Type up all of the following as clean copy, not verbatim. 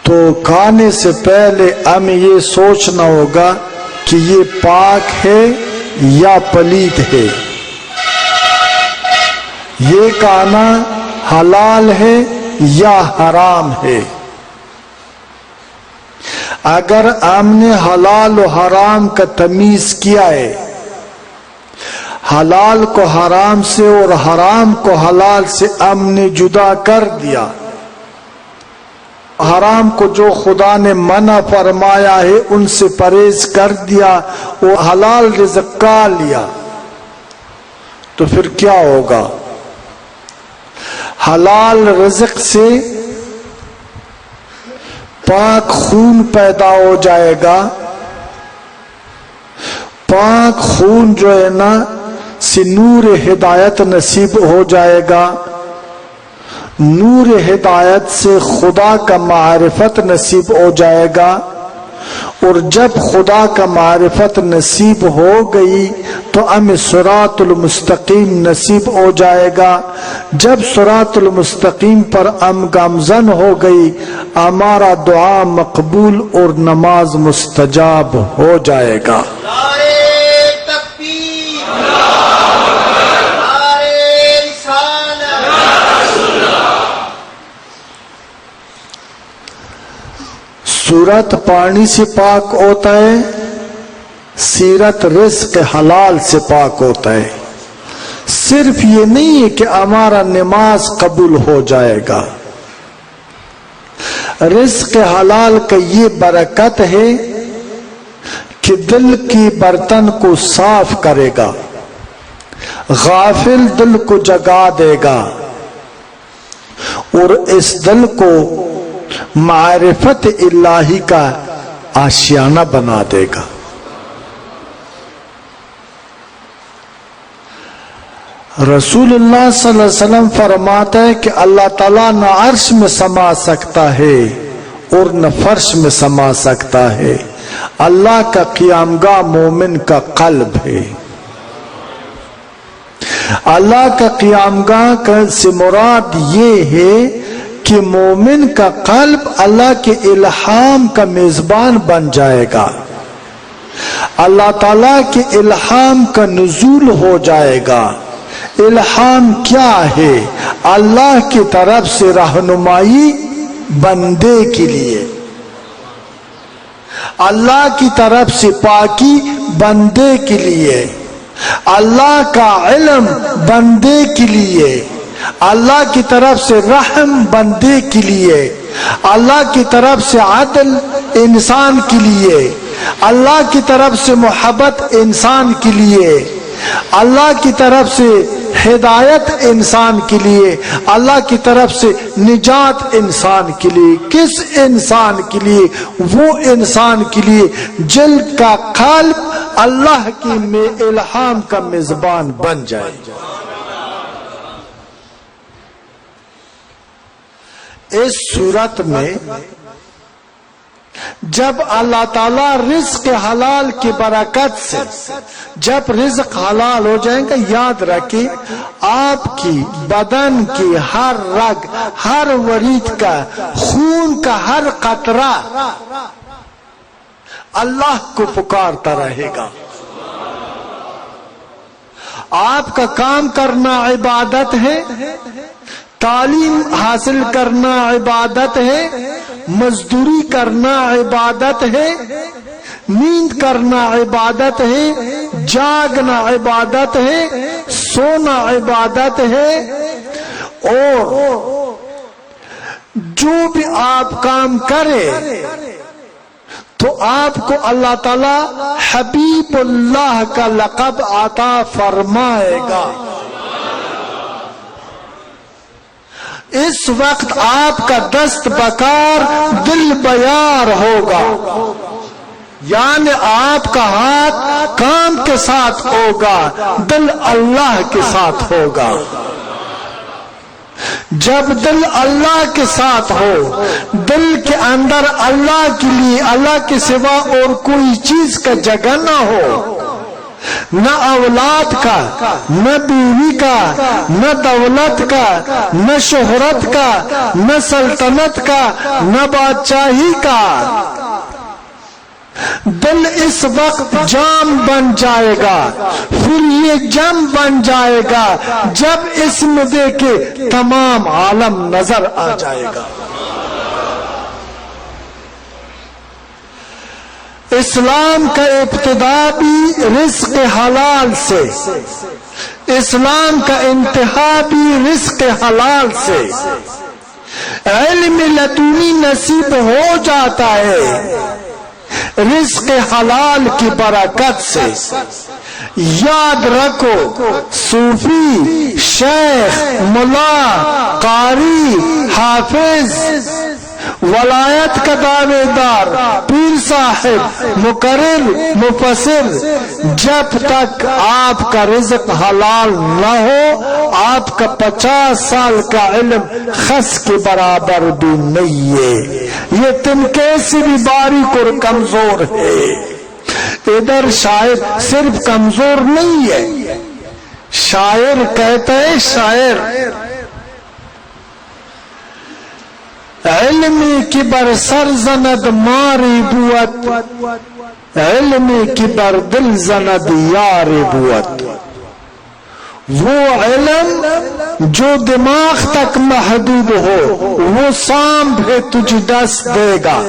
تو کھانے سے پہلے ہمیں یہ سوچنا ہوگا کہ یہ پاک ہے یا پلیت ہے، یہ کھانا حلال ہے یا حرام ہے۔ اگر ہم نے حلال و حرام کا تمیز کیا ہے، حلال کو حرام سے اور حرام کو حلال سے ہم نے جدا کر دیا، حرام کو جو خدا نے منع فرمایا ہے ان سے پرہیز کر دیا، وہ حلال رزق کا لیا، تو پھر کیا ہوگا؟ حلال رزق سے پاک خون پیدا ہو جائے گا، پاک خون جو ہے نا سے نور ہدایت نصیب ہو جائے گا، نور ہدایت سے خدا کا معرفت نصیب ہو جائے گا، اور جب خدا کا معرفت نصیب ہو گئی تو ہمیں صراط المستقیم نصیب ہو جائے گا۔ جب صراط المستقیم پر ہم گامزن ہو گئی، ہمارا دعا مقبول اور نماز مستجاب ہو جائے گا۔ سورت پانی سے پاک ہوتا ہے، سیرت رزق حلال سے پاک ہوتا ہے۔ صرف یہ نہیں ہے کہ ہمارا نماز قبول ہو جائے گا، رزق حلال کا یہ برکت ہے کہ دل کی برتن کو صاف کرے گا، غافل دل کو جگا دے گا، اور اس دل کو معرفت الہی کا آشیانہ بنا دے گا۔ رسول اللہ صلی اللہ علیہ وسلم فرماتا ہے کہ اللہ تعالیٰ نہ عرش میں سما سکتا ہے اور نہ فرش میں سما سکتا ہے، اللہ کا قیامگاہ مومن کا قلب ہے۔ اللہ کا قیامگاہ سے مراد یہ ہے کہ مومن کا قلب اللہ کے الہام کا میزبان بن جائے گا، اللہ تعالیٰ کے الہام کا نزول ہو جائے گا۔ الہام کیا ہے؟ اللہ کی طرف سے رہنمائی بندے کے لیے، اللہ کی طرف سے پاکی بندے کے لیے، اللہ کا علم بندے کے لیے، اللہ کی طرف سے رحم بندے کے لیے، اللہ کی طرف سے عدل انسان کے لیے، اللہ کی طرف سے محبت انسان کے لیے، اللہ کی طرف سے ہدایت انسان کے لیے، اللہ کی طرف سے نجات انسان کے لیے۔ کس انسان کے لیے؟ وہ انسان کے لیے جن کا قلب اللہ کی الہام کا میزبان بن جائے۔ اس صورت میں جب اللہ تعالیٰ رزق حلال کی برکت سے جب رزق حلال ہو جائیں گا، یاد رکھیں آپ کی بدن کی ہر رگ، ہر ورید کا، خون کا ہر قطرہ اللہ کو پکارتا رہے گا۔ آپ کا کام کرنا عبادت ہے، تعلیم حاصل کرنا عبادت ہے، مزدوری کرنا عبادت ہے، نیند کرنا عبادت ہے، جاگنا عبادت ہے، سونا عبادت ہے، اور جو بھی آپ کام کرے تو آپ کو اللہ تعالی حبیب اللہ کا لقب عطا فرمائے گا۔ اس وقت آپ کا دست بکار دل بیار ہوگا، یعنی آپ کا ہاتھ کام کے ساتھ ہوگا، دل اللہ کے ساتھ ہوگا۔ جب دل اللہ کے ساتھ ہو، دل کے اندر اللہ کے لیے، اللہ کے سوا اور کوئی چیز کا جگہ نہ ہو، نہ اولاد کا، نہ بیوی کا، نہ دولت کا، نہ شہرت کا، نہ سلطنت کا، نہ بادشاہی کا۔ دل اس وقت جام بن جائے گا، پھر یہ جم بن جائے گا جب اس میں دیکھے تمام عالم نظر آ جائے گا۔ اسلام کا ابتدا بھی رزق حلال سے، اسلام کا انتہا بھی رزق حلال سے۔ علم لدنی نصیب ہو جاتا ہے رزق حلال کی برکت سے۔ یاد رکھو، صوفی، شیخ، ملا، قاری، حافظ، ولایت کا دعوے دار، پیر صاحب، مقرر، مفسر، جب تک آپ کا رزق حلال نہ ہو، آپ کا 50 سال کا علم خس کے برابر بھی نہیں ہے۔ یہ تنکے سے بھی باریک اور کمزور ہے۔ ادھر شاعر صرف کمزور نہیں ہے، شاعر کہتا ہے، شاعر علمی کبر سر زند ماری بوت، علمی کبر دل زند یار بوت۔ وہ علم جو دماغ تک محدود ہو وہ سانپ ہے تجھ ڈس دے گا،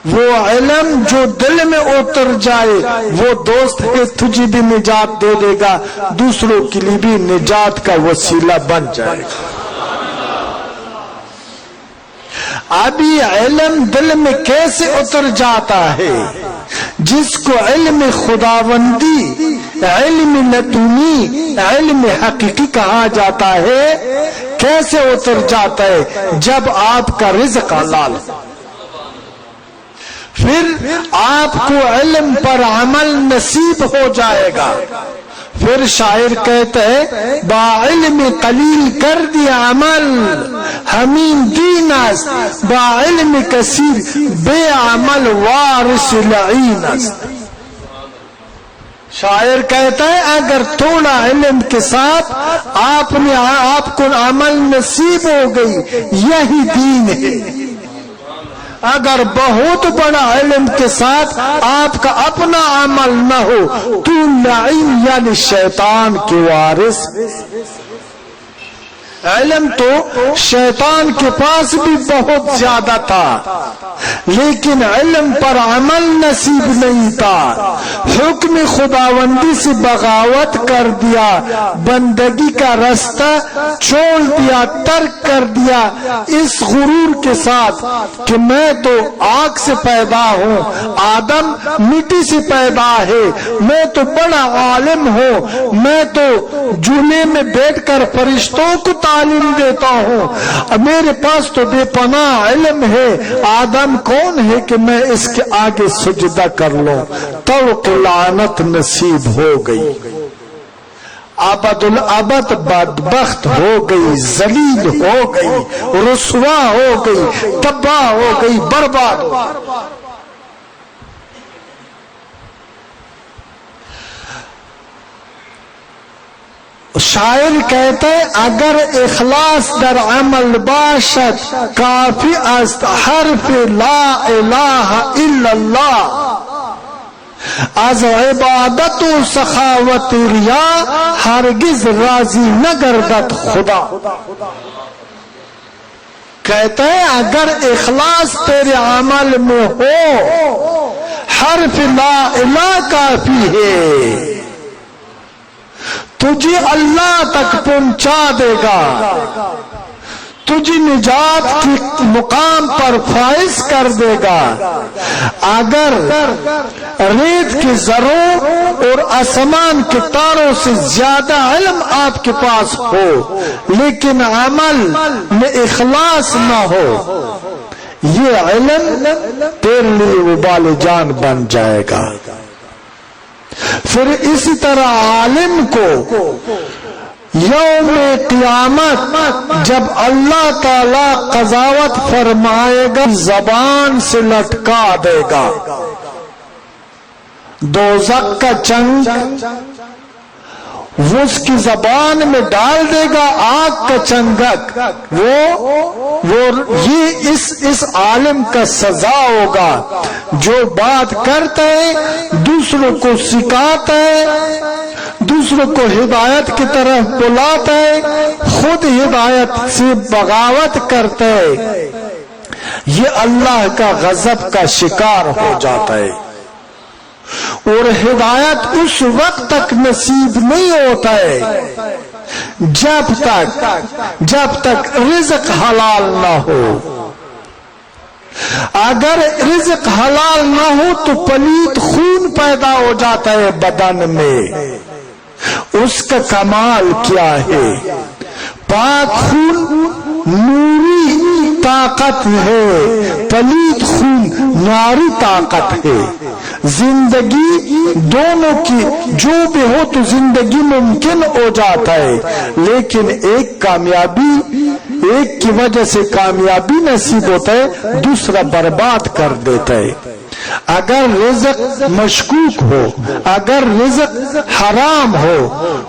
وہ علم جو دل میں اتر جائے وہ دوست ہے تجھ بھی نجات دے دے گا، دوسروں کے لیے بھی نجات کا وسیلہ بن جائے گا۔ اب یہ علم دل میں کیسے اتر جاتا ہے؟ جس کو علم خداوندی، علم لدنی، علم حقیقی کہا جاتا ہے، کیسے اتر جاتا ہے؟ جب آپ کا رزق حلال، پھر آپ کو علم پر عمل نصیب ہو جائے گا۔ پھر شاعر کہتا ہے، با علم قلیل کر دیا عمل ہمین دین است، با علم کثیر بے عمل وارث لعین است۔ شاعر کہتا ہے اگر تھوڑا علم کے ساتھ آپ کو عمل نصیب ہو گئی یہی دین ہے، اگر بہت بڑا علم کے ساتھ آپ کا اپنا عمل نہ ہو تو لعین یعنی شیطان کے وارث۔ علم تو شیطان کے پاس بھی بہت زیادہ تھا لیکن علم پر عمل نصیب نہیں تھا، حکم خداوندی سے بغاوت کر دیا، بندگی کا رستہ چھوڑ دیا، ترک کر دیا، اس غرور کے ساتھ کہ میں تو آگ سے پیدا ہوں، آدم مٹی سے پیدا ہے، میں تو بڑا عالم ہوں، میں تو جھولے میں بیٹھ کر فرشتوں کو تعلیم دیتا ہوں، میرے پاس تو بے پناہ علم ہے، آدم کون ہے کہ میں اس کے آگے سجدہ کر لوں؟ تو لعنت نصیب ہو گئی، ابد الابد بدبخت ہو گئی، ذلیل ہو گئی، رسوا ہو گئی، تباہ ہو گئی، برباد ہو گئی۔ شاعر کہتے ہیں اگر اخلاص در عمل باشد کافی است حرف لا الہ الا اللہ، از عبادت و سخاوت ریا ہرگز راضی نہ گردد خدا۔ کہتے ہیں اگر اخلاص تیرے عمل میں ہو حرف لا الہ کافی ہے، تجھے اللہ تک پہنچا دے گا، تجھے نجات کی مقام پر فائز کر دے گا۔ اگر ریت کے ذروں اور آسمان کے تاروں سے زیادہ علم آپ کے پاس ہو لیکن عمل میں اخلاص نہ ہو، یہ علم تیرے لیے وبال جان بن جائے گا۔ پھر اسی طرح عالم کو یوم قیامت جب اللہ تعالی قضاوت فرمائے گا زبان سے لٹکا دے گا، دوزخ کا چنگ وہ اس کی زبان میں ڈال دے گا آگ کا چنگک، یہ اس عالم کا سزا ہوگا جو بات کرتا ہے دوسروں کو سکھاتا ہے، دوسروں کو ہدایت کی طرف بلاتا ہے، خود ہدایت سے بغاوت کرتا ہے، یہ اللہ کا غضب کا شکار ہو جاتا ہے۔ اور ہدایت اس وقت تک نصیب نہیں ہوتا ہے جب تک رزق حلال نہ ہو۔ اگر رزق حلال نہ ہو تو پلید خون پیدا ہو جاتا ہے بدن میں، اس کا کمال کیا ہے؟ پاک خون نوری طاقت ہے، پلید خون ناری طاقت ہے۔ زندگی دونوں کی جو بھی ہو تو زندگی ممکن ہو جاتا ہے، لیکن ایک کی وجہ سے کامیابی نصیب ہوتا ہے، دوسرا برباد کر دیتا ہے۔ اگر رزق مشکوک ہو، اگر رزق حرام ہو،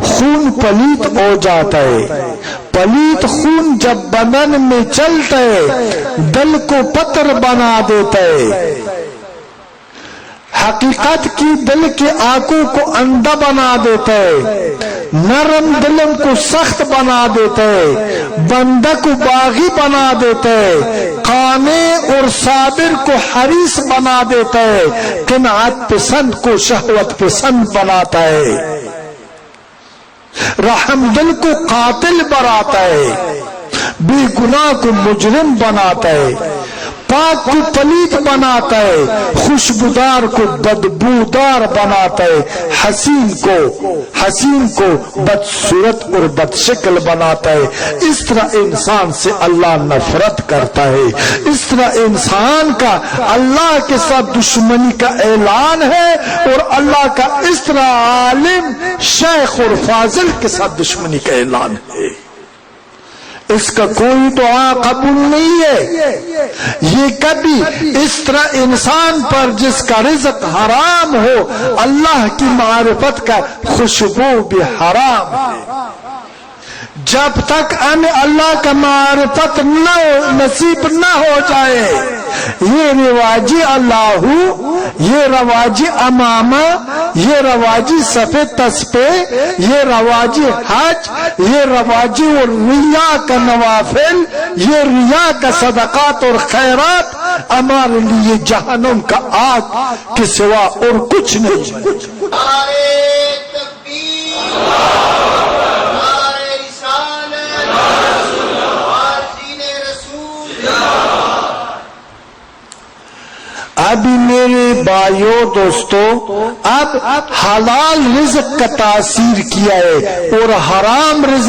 خون پلیت ہو جاتا ہے۔ پلیت خون جب بدن میں چلتا ہے دل کو پتھر بنا دیتا ہے، حقیقت کی دل کی آنکھوں کو اندھا بنا دیتا ہے، نرم دلوں کو سخت بنا دیتا ہے، بندہ کو باغی بنا دیتا ہے، قانے اور صابر کو حریص بنا دیتا ہے، قناعت پسند کو شہوت پسند بناتا ہے، رحم دل کو قاتل بناتا ہے، بے گناہ کو مجرم بناتا ہے، پاک کو پلیت بناتا ہے، خوشبودار کو بدبودار بناتا ہے، حسین کو بدصورت اور بدشکل بناتا ہے۔ اس طرح انسان سے اللہ نفرت کرتا ہے، اس طرح انسان کا اللہ کے ساتھ دشمنی کا اعلان ہے، اور اللہ کا اس طرح عالم شیخ اور فاضل کے ساتھ دشمنی کا اعلان ہے۔ اس کا کوئی دعا قبول نہیں ہے۔ یہ کبھی اس طرح انسان پر جس کا رزق حرام ہو، اللہ کی معرفت کا خوشبو بھی حرام ہے۔ جب تک ہمیں اللہ کا معرفت نصیب نہ ہو جائے، یہ رواجی اللہ، یہ رواجی امامہ، یہ رواجی سفید تسبیح، یہ رواجی حج، یہ رواجی اور ریا کا نوافل، یہ ریا کا صدقات اور خیرات ہمارے لیے جہنم کا آگ کے سوا اور کچھ نہیں۔ ابھی میرے بھائیوں دوستوں، اب حلال رزق کا تاثیر کیا ہے اور حرام رزق